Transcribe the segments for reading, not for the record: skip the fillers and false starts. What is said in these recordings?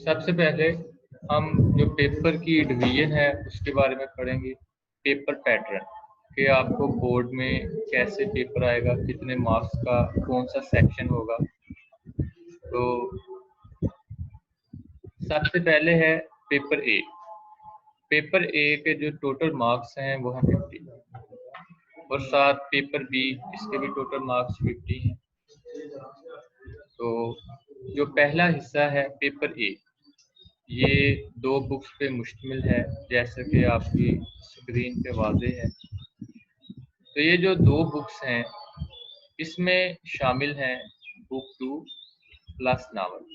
सबसे पहले हम जो पेपर की डिवीजन है उसके बारे में पढ़ेंगे। पेपर पैटर्न कि आपको बोर्ड में कैसे पेपर आएगा, कितने मार्क्स का कौन सा सेक्शन होगा। तो सबसे पहले है पेपर ए। पेपर ए के जो टोटल मार्क्स हैं वो हैं 50 और साथ पेपर बी, इसके भी टोटल मार्क्स 50 हैं। तो जो पहला हिस्सा है पेपर ए, ये 2 बुक्स पे मुश्तमिल है, जैसे कि आपकी स्क्रीन पे वाज़ेह है। तो ये जो 2 बुक्स हैं इसमें शामिल हैं book 2 plus novel.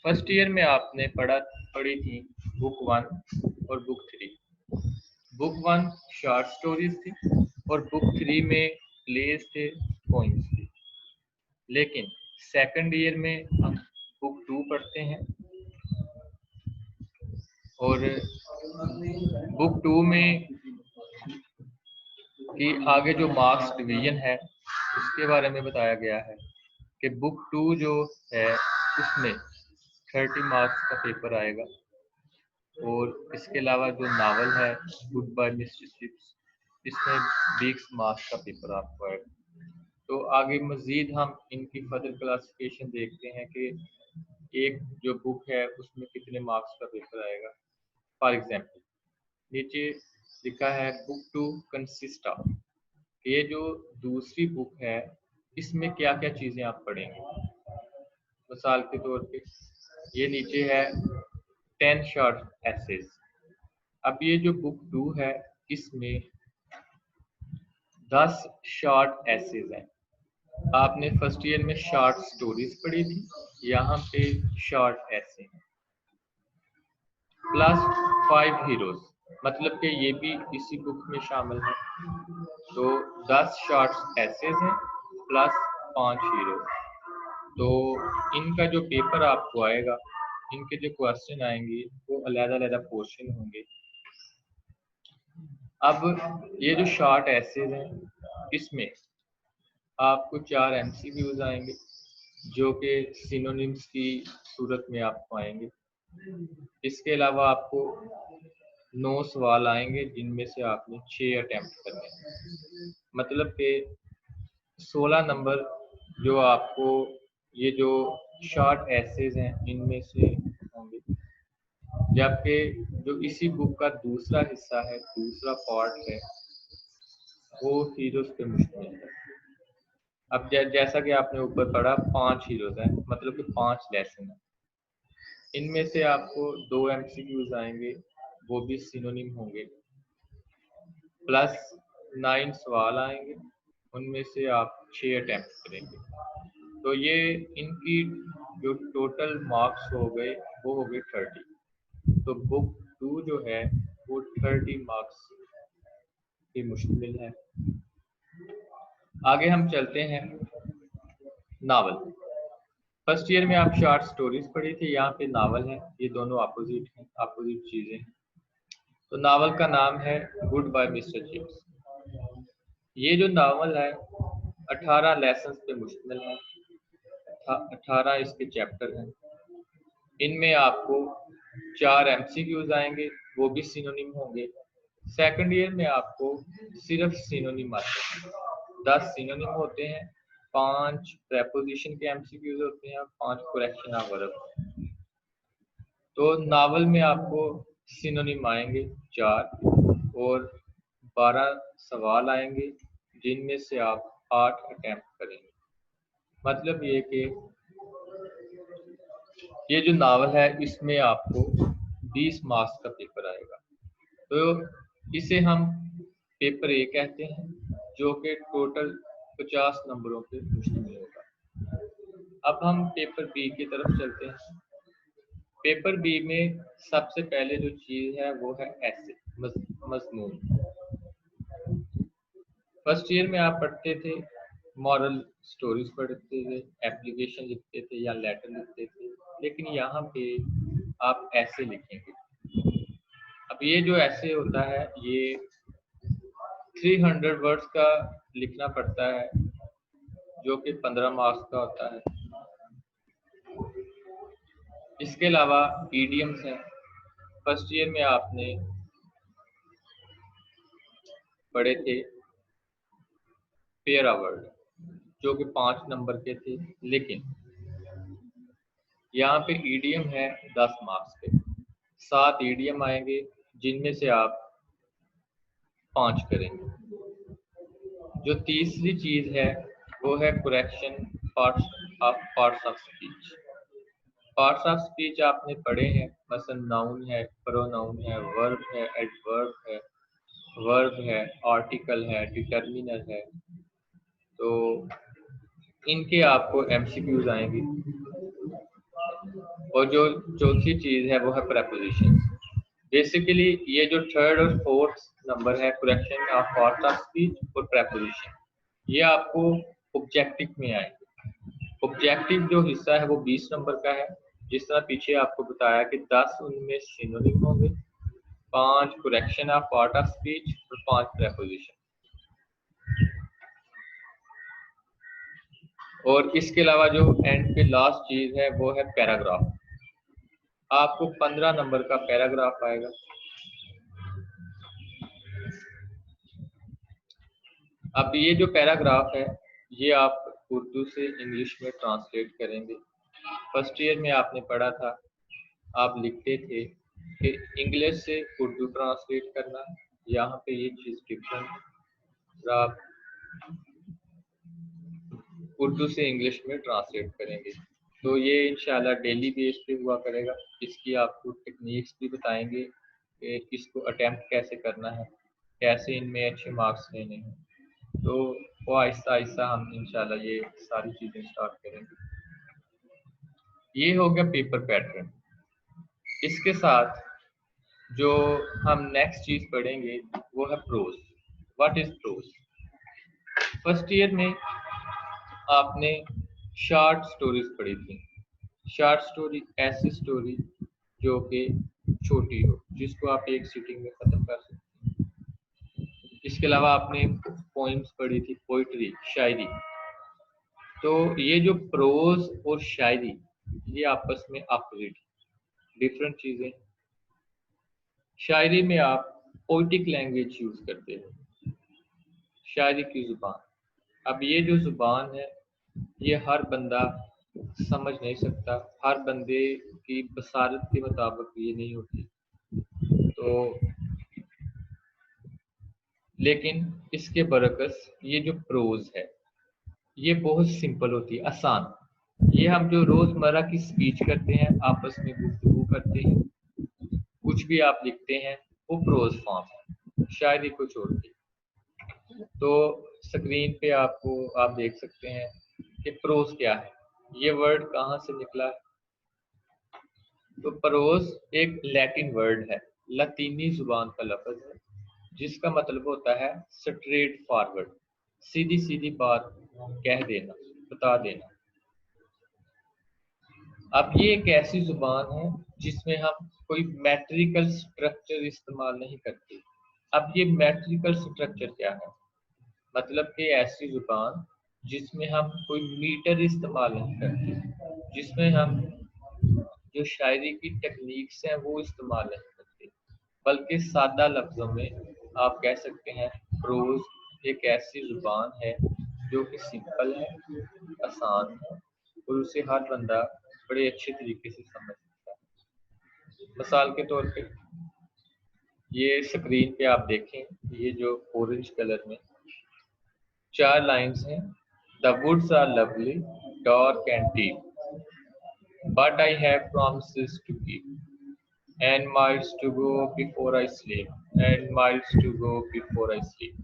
First year में आपने पढ़ी थी बुक 1 और बुक 3। बुक 1 शॉर्ट स्टोरीज थी और बुक 3 में प्लेस थे, पोइम्स थी। लेकिन सेकंड ईयर में हम बुक 2 पढ़ते हैं और बुक 2 में कि आगे जो मार्क्स डिवीजन है उसके बारे में बताया गया है कि बुक 2 जो है उसमें 30 मार्क्स का पेपर आएगा और इसके अलावा जो नावल है गुड बाय मिस्टर चिप्स, इसमें 20 मार्क्स का पेपर आपको आएगा। तो आगे मज़ीद हम इनकी फर्दर क्लासिफिकेशन देखते हैं कि एक जो बुक है उसमें कितने मार्क्स का पेपर आएगा। फॉर एग्जाम्पल नीचे लिखा है बुक 2 कंसिस्ट ऑफ, ये जो दूसरी बुक है इसमें क्या क्या चीज़ें आप पढ़ेंगे। मिसाल के तौर पे ये नीचे है 10 शॉर्ट एसेज। अब ये जो बुक 2 है इसमें 10 शॉर्ट एसेज हैं। आपने फर्स्ट ईयर में शॉर्ट स्टोरीज पढ़ी थी, यहाँ पे शॉर्ट ऐसे हैं प्लस 5 हीरोज, मतलब कि ये भी इसी बुक में शामिल है। तो 10 शॉर्ट ऐसेज हैं प्लस 5 हीरोज। तो इनका जो पेपर आपको आएगा, इनके जो क्वेश्चन आएंगे वो अलग-अलग पोर्शन होंगे। अब ये जो शॉर्ट ऐसेज हैं इसमें आपको 4 एमसीक्यूज आएंगे जो कि सिनोनिम्स की सूरत में आपको आएंगे। इसके अलावा आपको 9 सवाल आएंगे जिनमें से आपने 6 अटेम्प्ट करने हैं, मतलब कि 16 नंबर जो आपको ये जो शॉर्ट एसेज हैं इनमें से होंगे। जबकि जो इसी बुक का दूसरा हिस्सा है, दूसरा पार्ट है, वो हीरोज पे मुश्तमिल है। अब जैसा कि आपने ऊपर पढ़ा 5 हीरोज हैं, मतलब कि 5 लेसन हैं। इनमें से आपको 2 एमसीक्यूज आएंगे, वो भी सिनोनिम होंगे, प्लस 9 सवाल आएंगे, उनमें से आप 6 अटेम्प्ट करेंगे। तो ये इनकी जो टोटल मार्क्स हो गए वो हो गए 30। तो बुक 2 जो है वो 30 मार्क्स की मुश्तमिल है। आगे हम चलते हैं नावल। फर्स्ट ईयर में आप शॉर्ट स्टोरीज पढ़ी थी, यहाँ पे नावल है। ये दोनों अपोजिट हैं, अपोजिट चीजें हैं। तो नावल का नाम है गुड बाय मिस्टर चिप्स। ये जो नावल है 18 लेसन पे मुश्तमिल है, 18 इसके चैप्टर हैं। इनमें आपको 4 एमसीक्यूज आएंगे, वो भी सिनोनिम होंगे। सेकंड ईयर में आपको सिर्फ सिनोनिम आते हैं, 10 सिनोनिम होते हैं, 5 प्रेपोजिशन के एमसीक्यूज होते हैं, 5 करेक्शन ऑफ वर्ब। तो नावल में आपको सिनोनिम आएंगे 4 और 12 सवाल आएंगे जिनमें से आप 8 अटेम्प्ट करेंगे। मतलब ये कि ये जो नावल है इसमें आपको 20 मार्क्स का पेपर आएगा। तो इसे हम पेपर ए कहते हैं, जो कि टोटल 50 नंबरों पे मुश्तमिल होगा। अब हम पेपर बी की तरफ चलते हैं। पेपर बी में सबसे पहले जो चीज़ है वो है ऐसे मजमून। फर्स्ट ईयर में आप पढ़ते थे, मॉरल स्टोरीज पढ़ते थे, एप्लीकेशन लिखते थे या लेटर लिखते थे, लेकिन यहाँ पे आप ऐसे लिखेंगे। अब ये जो ऐसे होता है ये 300 वर्ड्स का लिखना पड़ता है, जो कि 15 मार्क्स का होता है। इसके अलावा ईडियम्स हैं। फर्स्ट ईयर में आपने पढ़े थे पेरा वर्ड, जो कि 5 नंबर के थे, लेकिन यहाँ पे ईडियम है 10 मार्क्स के। 7 ईडियम आएंगे जिनमें से आप 5 करेंगे। जो तीसरी चीज है वो है correction parts of speech. Parts of speech आपने पढ़े हैं, मसलन नाउन है, प्रोनाउन है, वर्ब है, वर्ब है, आर्टिकल है, डिटर्मिनर है। तो इनके आपको एमसीक्यूज आएंगे। और जो चौथी चीज है वो है प्रेपोजिशन। बेसिकली ये जो थर्ड और फोर्थ नंबर है, correction of parts of speech और प्रेपोजिशन, ये आपको ऑब्जेक्टिव में आएंगे। ऑब्जेक्टिव जो हिस्सा है वो 20 नंबर का है। जिस तरह पीछे आपको बताया कि 10 उनमें सिनोनिम होंगे, 5 correction of part of speech और 5 प्रेपोजिशन। और इसके अलावा जो एंड पे लास्ट चीज है वो है पैराग्राफ। आपको 15 नंबर का पैराग्राफ आएगा। अब ये जो पैराग्राफ है ये आप उर्दू से इंग्लिश में ट्रांसलेट करेंगे। फर्स्ट ईयर में आपने पढ़ा था, आप लिखते थे कि इंग्लिश से उर्दू ट्रांसलेट करना। यहाँ पे ये चीज़ डिफरेंट है, आप उर्दू से इंग्लिश में ट्रांसलेट करेंगे। तो ये इंशाल्लाह डेली बेस पे हुआ करेगा। इसकी आपको टेक्निक्स भी बताएंगे कि इसको अटेम्प्ट कैसे करना है, कैसे इनमें अच्छे मार्क्स लेने हैं। तो वो आहिस्ता आहिस्ता हम इंशाल्लाह ये सारी चीज़ें स्टार्ट करेंगे। ये हो गया पेपर पैटर्न। इसके साथ जो हम नेक्स्ट चीज़ पढ़ेंगे वो है prose. What is prose? First year में आपने शॉर्ट स्टोरीज पढ़ी थी। शॉर्ट स्टोरी ऐसी स्टोरी जो कि छोटी हो, जिसको आप एक सीटिंग में ख़त्म कर सकते हैं। इसके अलावा आपने पोइम्स पढ़ी थी, पोइट्री, शायरी। तो ये जो प्रोज और शायरी ये आपस में अपोजिट डिफरेंट चीज़ें। शायरी में आप पोइटिक लैंग्वेज यूज़ करते हैं, शायरी की ज़ुबान। अब ये जो ज़ुबान है ये हर बंदा समझ नहीं सकता, हर बंदे की बसारत के मुताबिक ये नहीं होती। तो लेकिन इसके बरकस ये जो प्रोज है ये बहुत सिंपल होती है, आसान। ये हम जो रोज़मर्रा की स्पीच करते हैं, आपस में गुफ्तगू करते हैं, कुछ भी आप लिखते हैं, वो प्रोज फॉर्म है, शायरी को छोड़ के। तो स्क्रीन पे आपको आप देख सकते हैं कि प्रोज क्या है, ये वर्ड कहाँ से निकला है। तो प्रोज एक लैटिन वर्ड है, लतीनी जुबान का लफ्ज है, जिसका मतलब होता है स्ट्रेट फॉरवर्ड, सीधी सीधी बात कह देना, बता देना। अब ये एक ऐसी जुबान है जिसमें हम कोई मैट्रिकल स्ट्रक्चर इस्तेमाल नहीं करते। अब ये मैट्रिकल स्ट्रक्चर क्या है? मतलब कि ऐसी जुबान जिसमें हम कोई मीटर इस्तेमाल नहीं करते, जिसमें हम जो शायरी की टेक्निक्स हैं वो इस्तेमाल नहीं करते, बल्कि सादा लफ्ज़ों में आप कह सकते हैं प्रोज एक ऐसी जुबान है जो कि सिंपल है, आसान है और उसे हर बंदा बड़े अच्छे तरीके से समझ सकता है। मिसाल के तौर पे ये स्क्रीन पे आप देखें, ये जो ऑरेंज कलर में 4 लाइन्स हैं। The woods are lovely, dark and deep, but I have promises to keep, and miles to go before I sleep, and miles to go before I sleep.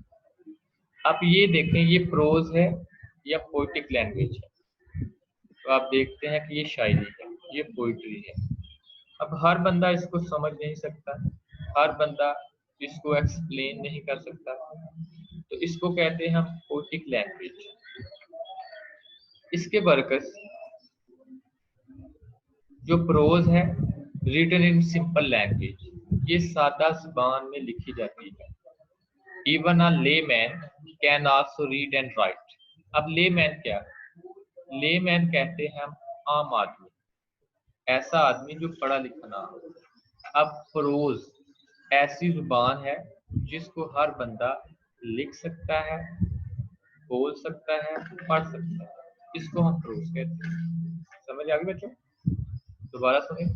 आप ये देखें, ये प्रोज है या poetic language है? तो आप देखते हैं कि ये शायरी है, ये पोइट्री है। अब हर बंदा इसको समझ नहीं सकता, हर बंदा इसको एक्सप्लेन नहीं कर सकता, तो इसको कहते हैं हम पोइटिक लैंग्वेज। इसके बरकस जो प्रोज है, रिटन इन सिंपल लैंग्वेज, ये सादा जुबान में लिखी जाती है। Even a layman can also read and right. अब लेमैन क्या है? लेमैन कहते हैं हम आम आदमी। ऐसा आदमी जो पढ़ा लिखा ना हो। अब प्रोज ऐसी जुबान है जिसको हर बंदा लिख सकता है, बोल सकता है, पढ़ सकता है, इसको हम प्रोज कहते हैं। समझ आ गई बच्चों? दोबारा सुने।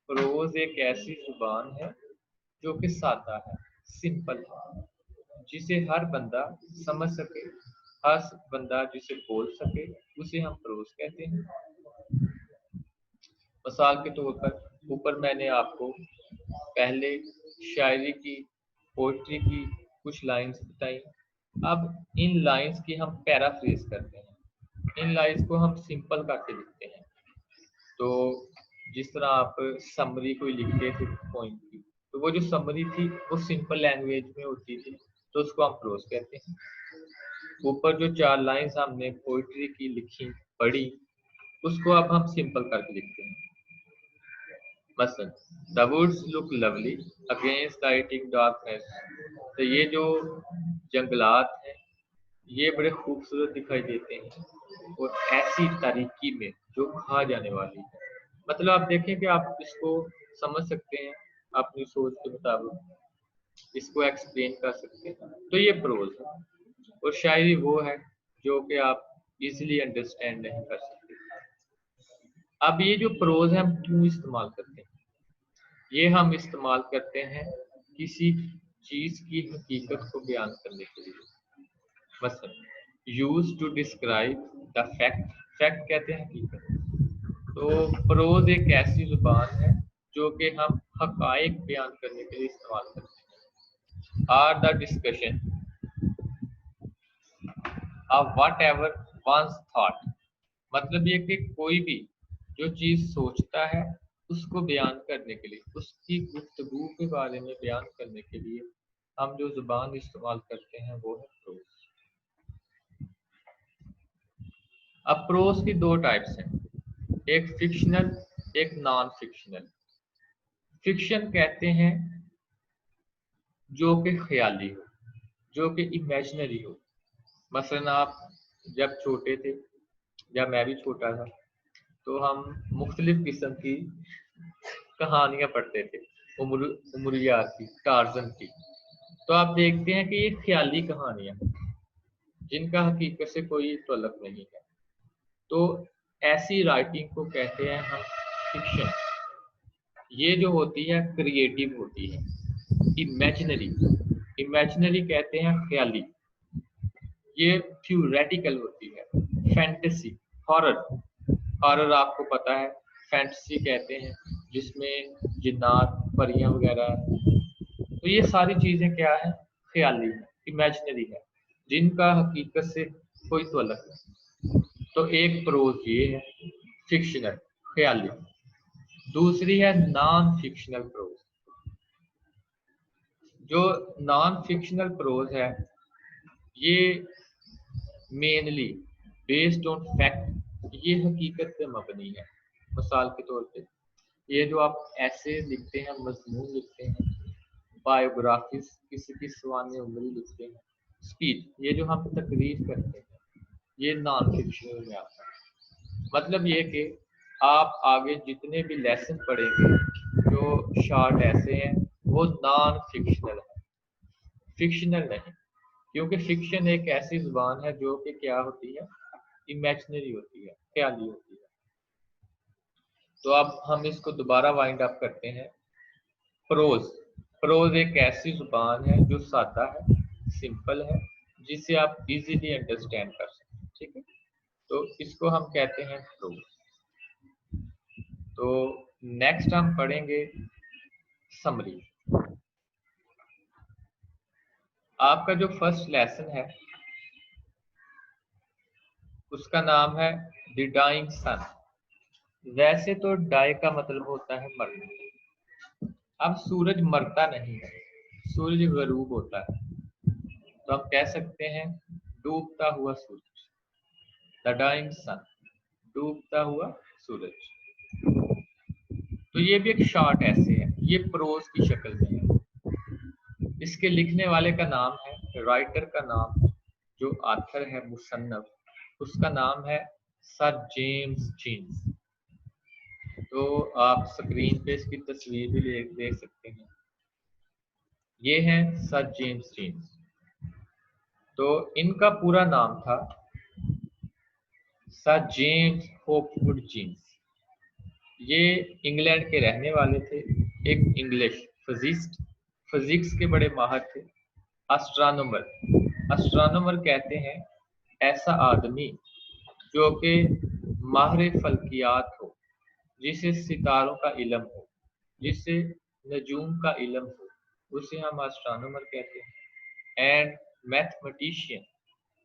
प्रोज एक ऐसी जुबान है जो कि सादा है, सिंपल है, जिसे हर बंदा समझ सके, हर बंदा जिसे बोल सके, उसे हम प्रोज कहते हैं। मिसाल के तौर पर ऊपर मैंने आपको पहले शायरी की, पोइट्री की कुछ लाइंस बताई। अब इन लाइंस की हम पैराफ्रेज करते हैं, इन लाइंस को हम सिंपल करके लिखते हैं। तो जिस तरह आप समरी कोई लिखते थे पॉइंट की, तो वो जो समरी थी वो सिंपल लैंग्वेज में होती थी, तो उसको हम प्रोज कहते हैं। ऊपर जो 4 लाइंस हमने पोइट्री की लिखी पढ़ी, उसको अब हम सिंपल करके लिखते हैं। मसलन the woods look lovely against the eating darkness. तो ये जो जंगलात हैं ये बड़े खूबसूरत दिखाई देते हैं और ऐसी तारीकी में जो खा जाने वाली है। मतलब आप देखें कि आप इसको समझ सकते हैं अपनी सोच के मुताबिक, इसको एक्सप्लेन कर सकते हैं, तो ये प्रोज है। और शायरी वो है जो कि आप इजीली अंडरस्टैंड नहीं कर सकते। अब ये जो प्रोज है हम क्यों इस्तेमाल करते हैं? ये हम इस्तेमाल करते हैं किसी चीज की हकीकत को बयान करने के लिए। मसलन use to describe the fact, fact कहते हैं हकीकत। तो प्रोज एक ऐसी जुबान है जो कि हम हकायक बयान करने के लिए इस्तेमाल करते हैं। Are the discussion of whatever one's thought, मतलब ये कि कोई भी जो चीज सोचता है उसको बयान करने के लिए, उसकी गुफ्तगू के बारे में बयान करने के लिए हम जो जुबान इस्तेमाल करते हैं वो है प्रोज। अब प्रोज की 2 टाइप्स हैं, एक फिक्शनल, एक नॉन फिक्शनल। फिक्शन कहते हैं जो कि ख्याली हो, जो कि इमेजिनरी हो। मसलन आप जब छोटे थे, जब मैं भी छोटा था, तो हम मुख्तलिफ किस्म की कहानियां पढ़ते थे, उमरिया की, टार्जन की। तो आप देखते हैं कि ये ख्याली कहानियां जिनका हकीकत से कोई तल्लुक नहीं है, तो ऐसी राइटिंग को कहते हैं हम फिक्शन। ये जो होती है क्रिएटिव होती है। इमेजिनरी, इमेजिनरी कहते हैं ख्याली, ये थ्योरेटिकल होती है। फैंटेसी, हॉरर, हॉरर आपको पता है फैंटेसी कहते हैं जिसमें जिन्नात, परियां वगैरह। तो ये सारी चीजें क्या है? ख्याली है, इमेजिनरी है, जिनका हकीकत से कोई तल्लुक नहीं। तो एक प्रोज ये है फिक्शनल, ख्याली। दूसरी है नॉन फिक्शनल प्रोज। जो नॉन फिक्शनल प्रोज है ये मेनली बेस्ड ऑन फैक्ट, ये हकीकत पे मबनी है। मिसाल के तौर पे ये जो आप ऐसे लिखते हैं, मजमून लिखते हैं, बायोग्राफीज, किसी की सवाने उम्री लिखते हैं, स्पीच, ये जो हम तकरीर करते हैं, ये नॉन फिक्शनल में आता है। मतलब ये कि आप आगे जितने भी लेसन पढ़ेंगे जो शॉर्ट ऐसे हैं वो नॉन फिक्शनल है, फिक्शनल नहीं। क्योंकि फिक्शन एक ऐसी जुबान है जो कि क्या होती है? इमेजिनरी होती है, ख्याली होती है। तो अब हम इसको दोबारा वाइंड अप करते हैं। प्रोज, प्रोज एक ऐसी जुबान है जो सादा है, सिंपल है, जिसे आप इजीली अंडरस्टैंड कर सकते हैं। ठीक है, तो इसको हम कहते हैं प्रोज। तो नेक्स्ट हम पढ़ेंगे समरी। आपका जो फर्स्ट लेसन है उसका नाम है द डाइंग सन। वैसे तो डाई का मतलब होता है मरना। अब सूरज मरता नहीं है, सूरज गरूब होता है, तो हम कह सकते हैं डूबता हुआ सूरज, द डाइंग सन, डूबता हुआ सूरज। तो ये भी एक शॉर्ट ऐसे है, ये प्रोज की शक्ल में है। इसके लिखने वाले का नाम है, राइटर का नाम, जो आथर है, मुसन्नफ, उसका नाम है सर जेम्स जीन्स। तो आप स्क्रीन पे इसकी तस्वीर भी देख सकते हैं। ये हैं सर जेम्स जीन्स। तो इनका पूरा नाम था सर जेम्स होपवुड जीन्स। ये इंग्लैंड के रहने वाले थे, एक इंग्लिश फिजिक्स के बड़े माहिर थे। एस्ट्रोनॉमर कहते हैं ऐसा आदमी जो कि माहिर फल्कियात हो, जिसे सितारों का इल्म हो, जिसे नजूम का इल्म हो, उसे हम एस्ट्रोनॉमर कहते हैं। एंड मैथमेटिशियन,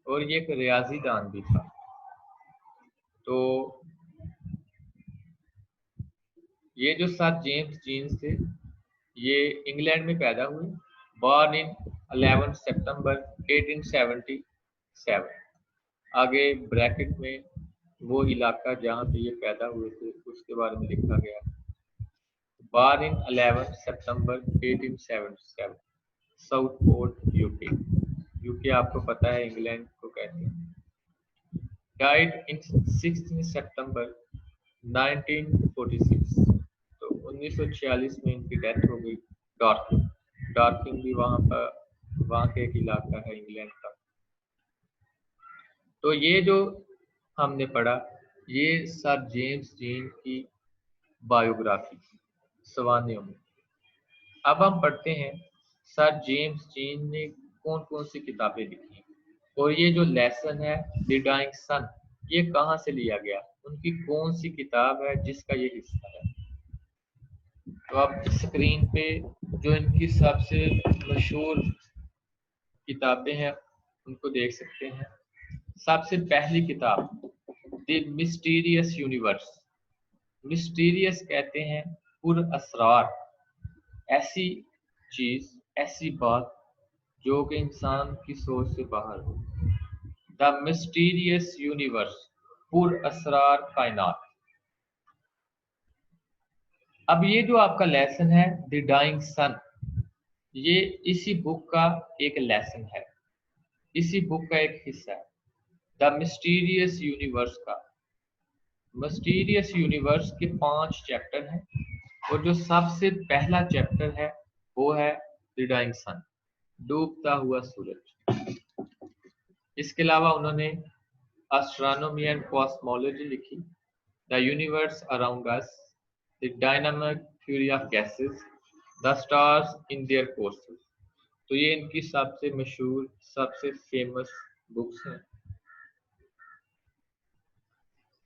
और ये एक रियाजीदान भी था। तो ये जो सर जेम्स जीन्स थे, ये इंग्लैंड में पैदा हुए, बॉर्न इन 11 सितंबर 1877। आगे ब्रैकेट में वो इलाका जहाँ पे ये पैदा हुए थे उसके बारे में लिखा गया। Born in 11 September 1877, Southport UK. UK आपको पता है इंग्लैंड को कहते हैं। डाइड इन 16 सितंबर 1946। तो 1946 में इनकी डेथ हो गई। डॉर्किंग भी वहाँ के एक इलाका है इंग्लैंड का। तो ये जो हमने पढ़ा, ये सर जेम्स जीन की बायोग्राफी सवानियों में। अब हम पढ़ते हैं सर जेम्स जीन ने कौन कौन सी किताबें लिखी, और ये जो लेसन है द डाइंग सन, ये कहाँ से लिया गया, उनकी कौन सी किताब है जिसका ये हिस्सा है। तो आप स्क्रीन पे जो इनकी सबसे मशहूर किताबें हैं उनको देख सकते हैं। सबसे पहली किताब द मिस्टीरियस यूनिवर्स। मिस्टीरियस कहते हैं पुरअसरार, ऐसी चीज, ऐसी बात जो कि इंसान की सोच से बाहर हो। द मिस्टीरियस यूनिवर्स, पुरअसरार कायनात। अब ये जो आपका लेसन है द डाइंग सन, ये इसी बुक का एक लेसन है, इसी बुक का एक हिस्सा है। द मिस्टीरियस यूनिवर्स का, मिस्टीरियस यूनिवर्स के 5 चैप्टर हैं, और जो सबसे पहला चैप्टर है वो है द डाइंग सन, डूबता हुआ सूरज। इसके अलावा उन्होंने एस्ट्रोनॉमी एंड कॉस्मोलॉजी लिखी, the universe around us, the dynamic theory of gases, the stars in their courses. तो ये इनकी सबसे मशहूर, सबसे फेमस बुक्स हैं।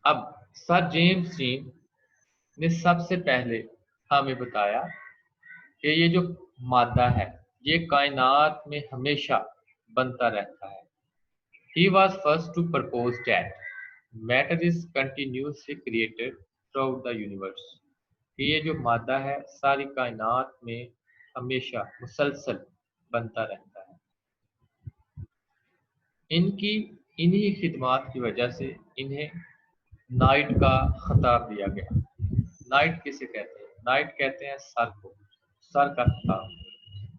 अब सर जेम्स जीन ने सबसे पहले हमें बताया कि ये जो मादा है ये कायनात में हमेशा बनता रहता है। He was first to propose that matter is continuously created throughout the universe। कि ये जो मादा है सारी कायनात में हमेशा मुसलसल बनता रहता है। इनकी इन्हीं खिदमात की वजह से इन्हें नाइट का खिताब दिया गया। नाइट किसे कहते हैं? नाइट कहते हैं सर को, सर का खिताब।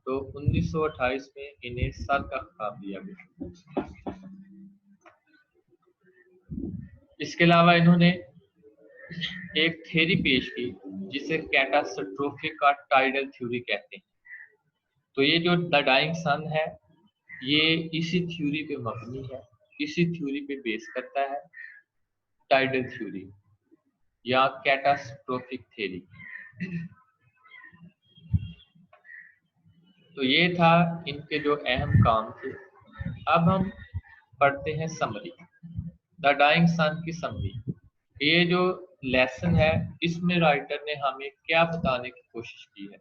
तो 1928 में इन्हें सर का खिताब दिया गया। इसके अलावा इन्होंने एक थ्योरी पेश की जिसे कैटास्ट्रोफिक का टाइडल थ्योरी कहते हैं। तो ये जो द डाइंग सन है ये इसी थ्योरी पे मबनी है, इसी थ्योरी पे बेस करता है, टाइडल थ्योरी या कैटास्ट्रोफिक थ्योरी। तो ये था इनके जो अहम काम थे। अब हम पढ़ते हैं समरी, द डाइंग सन की समरी। ये जो लेसन है इसमें राइटर ने हमें क्या बताने की कोशिश की है।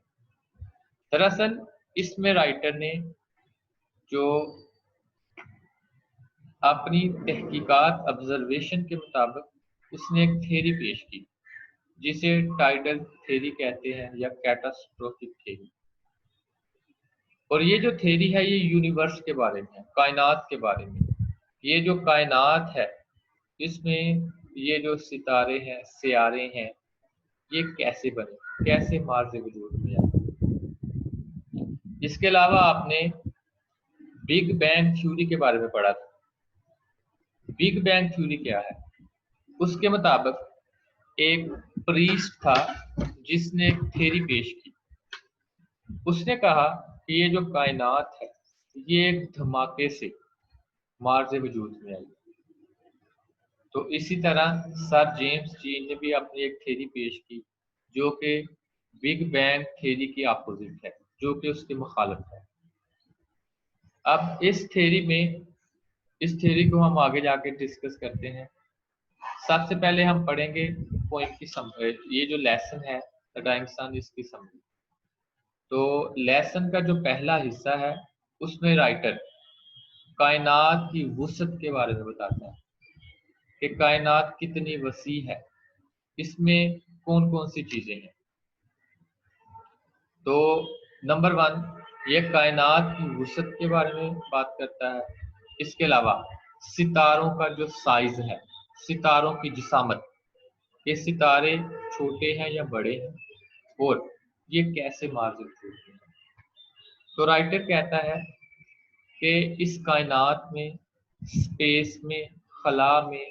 दरअसल इसमें राइटर ने जो अपनी तहकीकात, ऑब्जर्वेशन के मुताबिक उसने एक थ्योरी पेश की जिसे टाइडल थ्योरी कहते हैं या कैटास्ट्रोफिक थ्योरी। और ये जो थ्योरी है ये यूनिवर्स के बारे में है, कायनात के बारे में। ये जो कायनात है इसमें ये जो सितारे हैं, सियारे हैं, ये कैसे बने, कैसे मार्ज़ वजूद में आए। इसके अलावा आपने बिग बैंग थ्योरी के बारे में पढ़ा था। बिग बैंग थ्योरी क्या है? उसके मुताबिक एक प्रीस्ट था जिसने एक थ्योरी पेश की। उसने कहा कि ये जो कायनात है ये एक धमाके से मार्स से वजूद में आई। तो इसी तरह सर जेम्स जी ने भी अपनी एक थ्योरी पेश की जो कि बिग बैंग थ्योरी की अपोजिट है, जो कि उसके मुखालिफ है। अब इस थ्योरी को हम आगे जाके डिस्कस करते हैं। सबसे पहले हम पढ़ेंगे पॉइंट की ये जो लेसन है द टाइम सन इसकी समरी। तो लेसन का जो पहला हिस्सा है उसमें राइटर कायनात की वुसअत के बारे में बताता है कि कायनात कितनी वसी है, इसमें कौन कौन सी चीजें हैं। तो नंबर 1 ये कायनात की वुसअत के बारे में बात करता है। इसके अलावा सितारों का जो साइज है, सितारों की जिसामत, ये सितारे छोटे हैं या बड़े हैं, और ये कैसे मार्जिन होते हैं। तो राइटर कहता है कि इस कायनात में, स्पेस में, खला में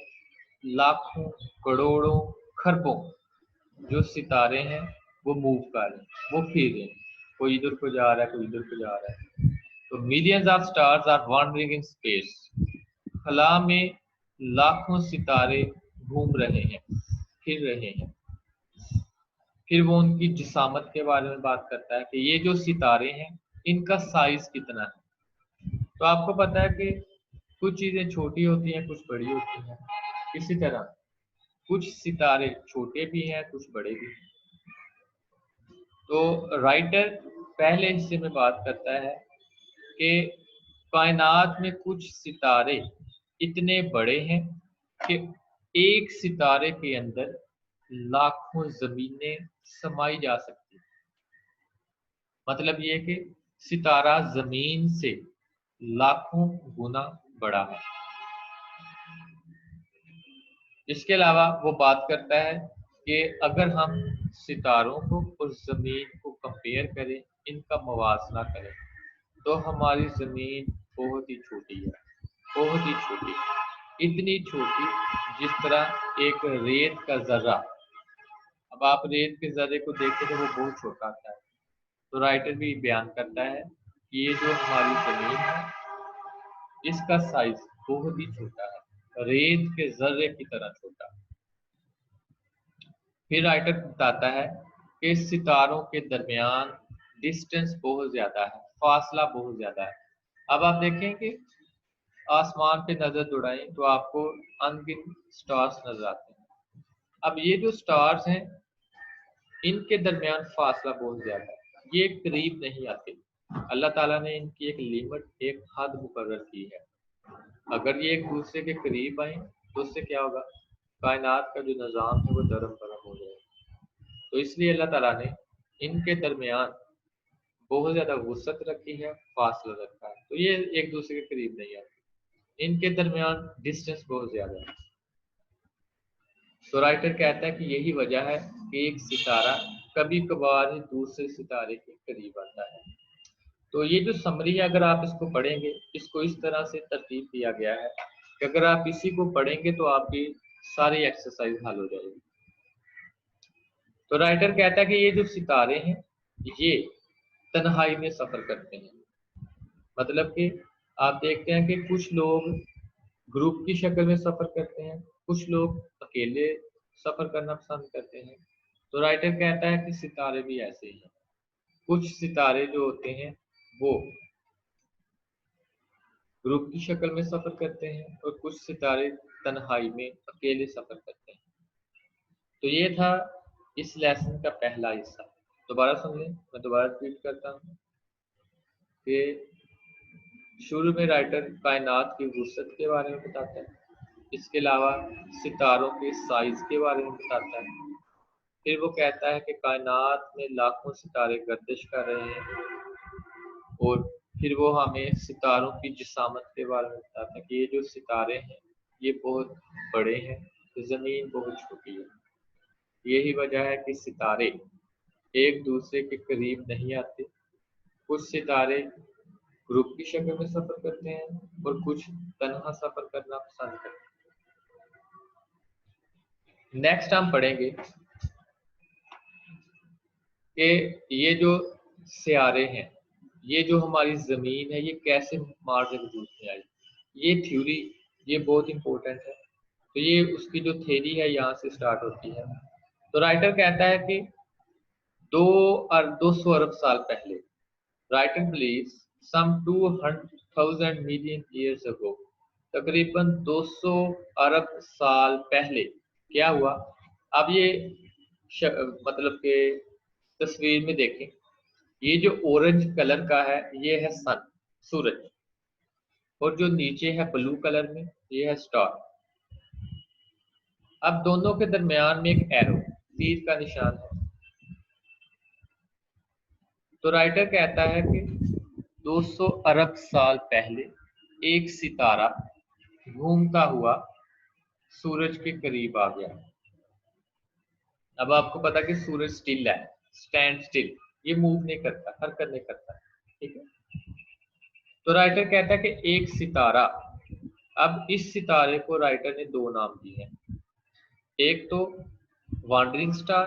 लाखों करोड़ों खरबों जो सितारे हैं वो मूव कर रहे हैं, वो फिर रहे हैं, कोई इधर को जा रहा है, कोई इधर को जा रहा है। तो millions of stars are wandering in space. खला में लाखों सितारे घूम रहे हैं, फिर रहे हैं। फिर वो उनकी जिसामत के बारे में बात करता है कि ये जो सितारे हैं इनका साइज कितना है। तो आपको पता है कि कुछ चीजें छोटी होती हैं, कुछ बड़ी होती हैं। इसी तरह कुछ सितारे छोटे भी हैं, कुछ बड़े भी हैं। तो राइटर पहले हिस्से में बात करता है कि कायनात में कुछ सितारे इतने बड़े हैं कि एक सितारे के अंदर लाखों जमीनें समाई जा सकती हैं। मतलब ये कि सितारा जमीन से लाखों गुना बड़ा है। इसके अलावा वो बात करता है कि अगर हम सितारों को और ज़मीन को कंपेयर करें, इनका मुवाजना करें, तो हमारी ज़मीन बहुत ही छोटी है, बहुत ही छोटी, इतनी छोटी जिस तरह एक रेत का ज़र्रा। अब आप रेत के ज़र्रे को देखते तो वो बहुत छोटा आता है। तो राइटर भी बयान करता है कि ये जो हमारी ज़मीन है इसका साइज बहुत ही छोटा है, रेत के ज़र्रे की तरह छोटा। फिर राइटर बताता है कि सितारों के दरमियान डिस्टेंस बहुत ज़्यादा है, फासला बहुत ज़्यादा है। अब आप देखें कि आसमान पे नज़र दौड़ाएं तो आपको अनगिनत स्टार्स नजर आते हैं। अब ये जो स्टार्स हैं इनके दरमियान फासला बहुत ज़्यादा है, ये करीब नहीं आते। अल्लाह ताला ने इनकी एक लिमिट, एक हद मुकर्रर की है। अगर ये एक दूसरे के करीब आए तो उससे क्या होगा, कायनात का जो निज़ाम है वो दरम बरम हो जाएगा। तो इसलिए अल्लाह ताला ने इनके दरमियान बहुत ज़्यादा वुसअत रखी है, फासला रखा है, तो ये एक दूसरे के करीब नहीं आते, इनके दरमियान डिस्टेंस बहुत ज़्यादा है। तो राइटर कहता है कि यही वजह है कि एक सितारा कभी कभार ही दूसरे सितारे के करीब आता है। तो ये जो समरी है, अगर आप इसको पढ़ेंगे, इसको इस तरह से तरतीब दिया गया है कि अगर आप इसी को पढ़ेंगे तो आपकी सारी एक्सरसाइज हल हो जाएगी। तो राइटर कहता है कि ये जो सितारे हैं ये तन्हाई में सफर करते हैं। मतलब कि आप देखते हैं कि कुछ लोग ग्रुप की शक्ल में सफर करते हैं, कुछ लोग अकेले सफर करना पसंद करते हैं। तो राइटर कहता है कि सितारे भी ऐसे ही हैं। कुछ सितारे जो होते हैं वो ग्रुप की शक्ल में सफर करते हैं और कुछ सितारे तन्हाई में अकेले सफर करते हैं। तो ये था इस लेसन का पहला हिस्सा। दोबारा सुन लें, मैं दोबारा रिपीट करता हूँ कि शुरू में राइटर कायनात की वुसअत के बारे में बताता है, इसके अलावा सितारों के साइज के बारे में बताता है। फिर वो कहता है कि कायनात में लाखों सितारे गर्दिश कर रहे हैं, और फिर वो हमें सितारों की जिसामत के बारे में बताता है कि ये जो सितारे हैं ये बहुत बड़े हैं, ज़मीन बहुत छोटी है। यही वजह है कि सितारे एक दूसरे के करीब नहीं आते। कुछ सितारे ग्रुप की शक्ल में सफर करते हैं और कुछ तन्हा सफर करना पसंद करते हैं। नेक्स्ट हम पढ़ेंगे कि ये जो सियारे हैं, ये जो हमारी ज़मीन है, ये कैसे मार्स से वजूद में आई, ये थ्योरी ये बहुत इम्पोर्टेंट है। तो ये उसकी जो थ्योरी है यहाँ से स्टार्ट होती है। तो राइटर कहता है कि 200 अरब साल पहले, राइटर बिलीव्स सम 200,000 मिलियन ईयर्स अगो, तकरीबन 200 अरब साल पहले क्या हुआ। अब ये मतलब के तस्वीर में देखें, ये जो ऑरेंज कलर का है ये है सन, सूरज, और जो नीचे है ब्लू कलर में ये है स्टार। अब दोनों के दरमियान में एक एरो, तीर का निशान है। तो राइटर कहता है कि 200 अरब साल पहले एक सितारा घूमता हुआ सूरज के करीब आ गया। अब आपको पता कि सूरज स्टिल है, स्टैंड स्टिल, ये मूव नहीं करता, हरकत नहीं करता, ठीक है। तो राइटर कहता है कि एक सितारा, अब इस सितारे को राइटर ने दो नाम दिए हैं, एक तो वांडरिंग स्टार,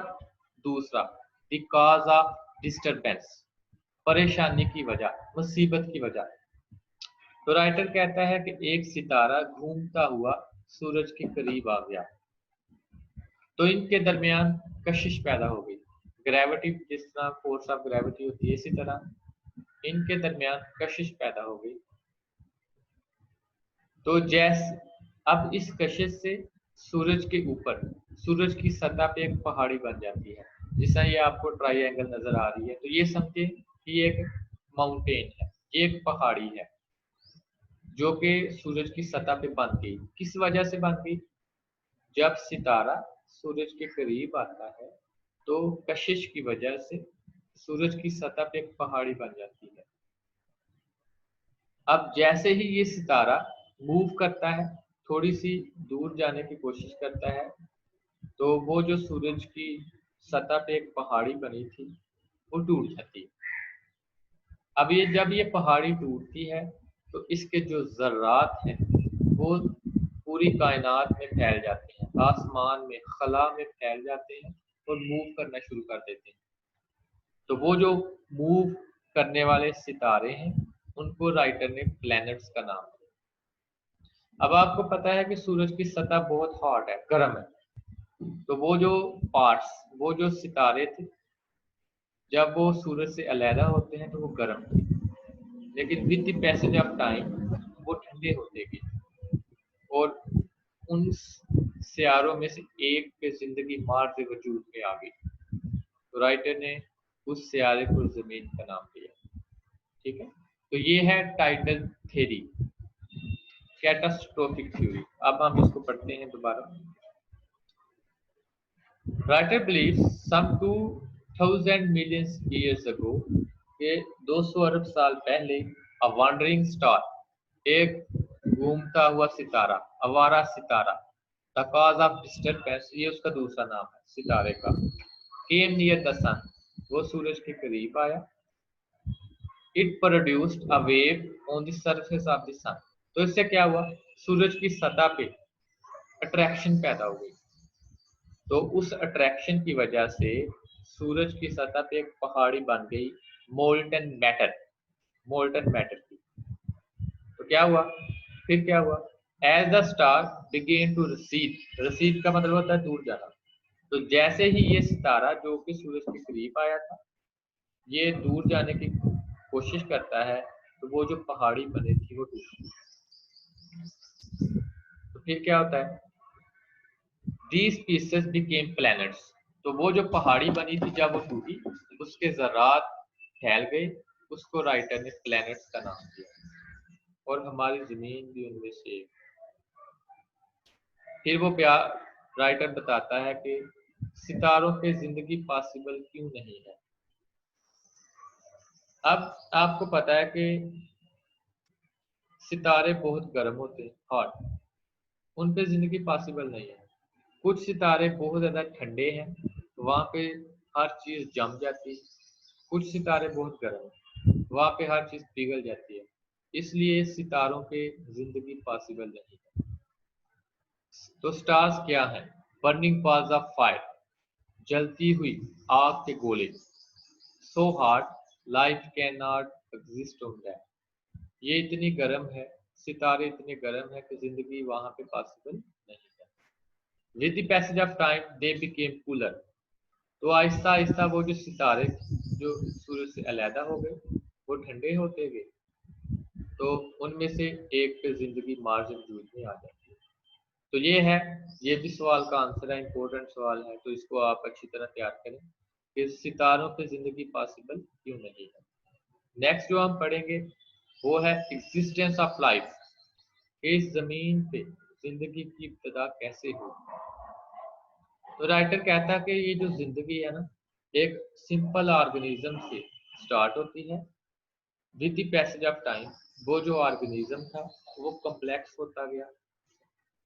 दूसरा द कॉज ऑफ डिस्टरबेंस, परेशानी की वजह, मुसीबत की वजह। तो राइटर कहता है कि एक सितारा घूमता हुआ सूरज के करीब आ गया, तो इनके दरमियान कशिश पैदा हो गई। ग्रेविटी, जिस तरह फोर्स ऑफ ग्रेविटी होती है, इसी तरह इनके दरमियान कशिश पैदा हो गई। तो जैसे अब इस कशिश से सूरज के ऊपर, सूरज की सतह पे एक पहाड़ी बन जाती है। जैसा ये आपको ट्राइंगल नजर आ रही है, तो ये समझे कि ये एक माउंटेन है, ये एक पहाड़ी है जो कि सूरज की सतह पे बन गई। किस वजह से बन गई? जब सितारा सूरज के करीब आता है तो कशिश की वजह से सूरज की सतह पे एक पहाड़ी बन जाती है। अब जैसे ही ये सितारा मूव करता है, थोड़ी सी दूर जाने की कोशिश करता है, तो वो जो सूरज की सतह पे एक पहाड़ी बनी थी वो टूट जाती है। अब ये जब ये पहाड़ी टूटती है तो इसके जो ज़र्रात हैं वो पूरी कायनात में फैल जाते हैं, आसमान में, खला में फैल जाते हैं और मूव करना शुरू कर देते हैं। तो वो जो मूव करने वाले सितारे हैं उनको राइटर ने प्लैनेट्स का नाम दिया। अब आपको पता है कि सूरज की सतह बहुत हॉट है, गर्म है, तो वो जो पार्ट्स, वो जो सितारे थे, जब वो सूरज से अलहदा होते हैं तो वो गर्म थे, लेकिन with the passage of time वो ठंडे होते गए और उन सियारों में से एक पे जिंदगी मार्स से वजूद में आ गई। तो राइटर ने उस सियारे को जमीन का नाम दिया, ठीक है। तो ये है टाइटल थ्योरी, कैटास्ट्रोफिक थ्योरी। अब हम इसको पढ़ते हैं दोबारा। Writer believes some 2,000 million years ago, के 200 अरब साल पहले, a wandering star, एक घूमता हुआ सितारा, आवारा सितारा, the cause of disturbance, ये उसका दूसरा नाम है सितारे का, came near the sun, वो सूरज के करीब आया, it produced a wave on the surface of the sun, तो इससे क्या हुआ, सूरज की सतह पे अट्रैक्शन पैदा हो गई। तो उस अट्रैक्शन की वजह से सूरज की सतह पे एक पहाड़ी बन गई, मोल्टन मैटर, मोल्टन मैटर की। तो क्या हुआ, फिर क्या हुआ, as the star begin to recede, recede का मतलब होता है दूर जाना। तो जैसे ही ये सितारा जो कि सूरज के करीब आया था, ये दूर जाने की कोशिश करता है, तो वो जो पहाड़ी बनी थी वो टूटी। तो फिर क्या होता है, These pieces became planets, तो वो जो पहाड़ी बनी थी जब वो टूटी, उसके ज़रात फैल गए, उसको राइटर ने प्लैनेट्स का नाम दिया, और हमारी ज़मीन भी उनमें से एक। फिर वो राइटर बताता है कि सितारों पे ज़िंदगी पॉसिबल क्यों नहीं है। अब आपको पता है कि सितारे बहुत गर्म होते हैं, हॉट, उन पे ज़िंदगी पॉसिबल नहीं है। कुछ सितारे बहुत ज़्यादा ठंडे हैं, तो वहाँ पे हर चीज़ जम जाती है। कुछ सितारे बहुत गर्म हैं, वहाँ पे हर चीज़ पिघल जाती है, इसलिए सितारों पे ज़िंदगी पॉसिबल नहीं है। तो स्टार्स क्या हैं? बर्निंग balls ऑफ फायर, जलती हुई आग के गोले। so hot life cannot exist on that. ये इतनी गर्म है, सितारे इतने गर्म है कि जिंदगी वहां पे पॉसिबल नहीं है. With the passage of time they became cooler. तो आहिस्ता आहिस्ता वो जो सितारे जो सूरज से अलहदा हो गए वो ठंडे होते गए. तो उनमें से एक पे जिंदगी मार्ज वजूद में आ जाती है. तो ये भी सवाल का आंसर है, इम्पोर्टेंट सवाल है, तो इसको आप अच्छी तरह तैयार करें कि सितारों पे जिंदगी पॉसिबल क्यों नहीं है. नेक्स्ट जो हम पढ़ेंगे वो है एग्जिस्टेंस ऑफ लाइफ. इस जमीन पे जिंदगी की इब्तिदा कैसे हुई. तो राइटर कहता है कि ये जो जिंदगी है ना, एक सिंपल ऑर्गेनिज्म से स्टार्ट होती है. With the passage of time वो जो ऑर्गेनिज्म था वो कम्प्लेक्स होता गया,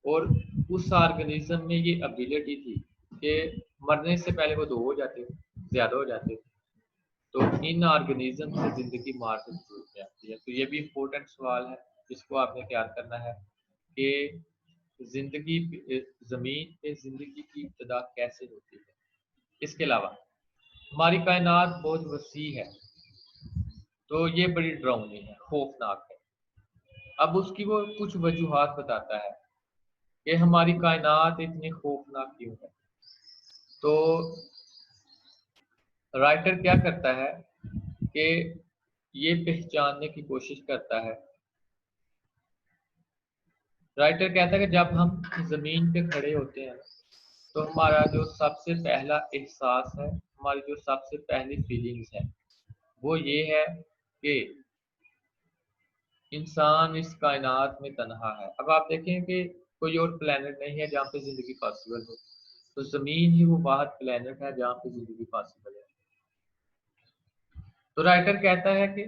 और उस ऑर्गेनिज्म में ये एबिलिटी थी कि मरने से पहले वो दो हो जाते थे, ज्यादा हो जाते थे. तो इन ऑर्गेनिज्म से जिंदगी मार्स में वजूद में आती है. तो ये भी इम्पोर्टेंट सवाल है, इसको आपने तैयार करना है कि जिंदगी जमीन पे जिंदगी की इब्तिदा कैसे होती है. इसके अलावा हमारी कायनात बहुत वसी है, तो ये बड़ी डरावनी है, खौफनाक है. अब उसकी वो कुछ वजूहात बताता है कि हमारी कायनात इतनी खौफनाक क्यों है. तो राइटर क्या करता है कि ये पहचानने की कोशिश करता है. राइटर कहता है कि जब हम जमीन पे खड़े होते हैं तो हमारा जो सबसे पहला एहसास है, हमारी जो सबसे पहली फीलिंग्स है वो ये है कि इंसान इस कायनात में तन्हा है. अब आप देखें कि कोई और प्लेनेट नहीं है जहाँ पे जिंदगी पॉसिबल हो, तो जमीन ही वो वाहिद प्लेनेट है जहाँ पे जिंदगी पॉसिबल है. तो राइटर कहता है कि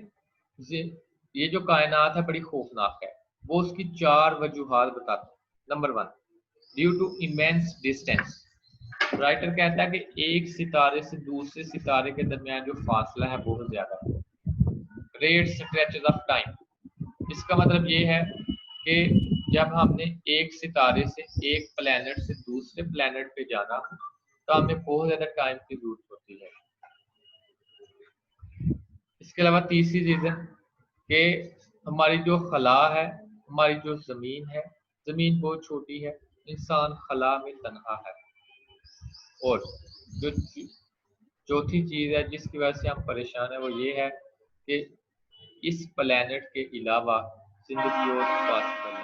ये जो कायनात है बड़ी खौफनाक है. वो उसकी चार वजूहात बताता है. Number 1, due to immense distance. Writer कहता है कि एक सितारे से दूसरे सितारे के दरमियान जो फासला है बहुत ज्यादा है. Great stretches of time. इसका मतलब ये है कि जब हमने एक सितारे से एक प्लेनेट से दूसरे प्लेनेट पे जाना तो हमें बहुत ज्यादा टाइम की जरूरत होती है. इसके अलावा तीसरी चीज है कि हमारी जो खला है, हमारी जो जमीन है, जमीन बहुत छोटी है, इंसान खला में तन्हा है. और जो चौथी चीज है जिसकी वजह से हम परेशान है वो ये है कि इस प्लेनेट के अलावा जिंदगी और पॉसिबल नहीं.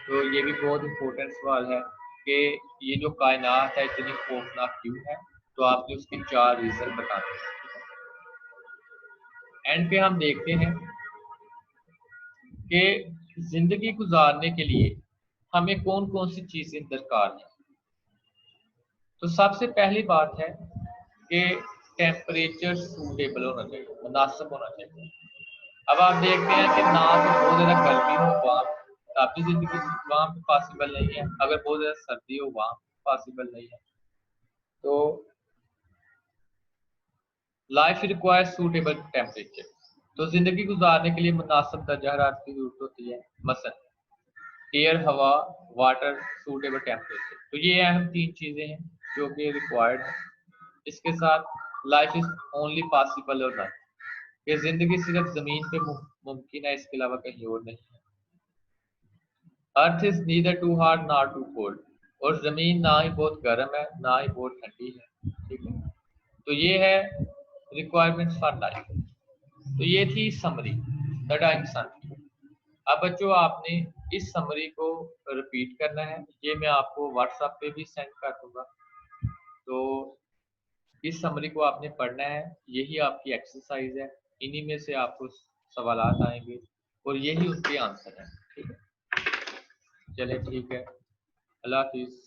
तो ये भी बहुत इंपॉर्टेंट सवाल है कि ये जो कायनात है इतनी खौफनाक क्यों है. तो आपने उसके 4 रीजन बताने हैं. एंड पे हम देखते हैं कि जिंदगी गुजारने के लिए हमें कौन कौन सी चीजें दरकार हैं. तो सबसे पहली बात है कि टेम्परेचर सूटेबल होना चाहिए, मुनासिब होना चाहिए. अब आप देखते हैं कि ना तो बहुत ज्यादा गर्मी हो वहाँ काफी जिंदगी वहाँ पे पॉसिबल नहीं है, अगर बहुत ज्यादा सर्दी हो वहाँ पॉसिबल नहीं है. तो लाइफ रिक्वायर्स सूटेबल टेम्परेचर. तो जिंदगी गुजारने के लिए मुनासिब दर्जा हरारत की जरूरत होती है. मसलन एयर, हवा, वाटर, सूटेबल टेम्परेचर. तो ये अहम 3 चीजें हैं जो कि रिक्वायर्ड है. इसके साथ लाइफ इज ओनली पॉसिबल और नॉट, ये जिंदगी सिर्फ जमीन पे मुमकिन है, इसके अलावा कहीं और नहीं है. Earth is neither too hot not too cold. और जमीन ना ही बहुत गर्म है ना ही बहुत ठंडी है. ठीक है, तो ये है रिक्वायरमेंट्स फॉर लाइफ. तो ये थी समरी दैट आई एम सन. अब बच्चों आपने इस समरी को रिपीट करना है, ये मैं आपको व्हाट्सएप पे भी सेंड कर दूंगा. तो इस समरी को आपने पढ़ना है, यही आपकी एक्सरसाइज है, इन्हीं में से आपको सवालात आएंगे और यही उसके आंसर है. ठीक है, चलिए ठीक है, अल्लाह हाफिज.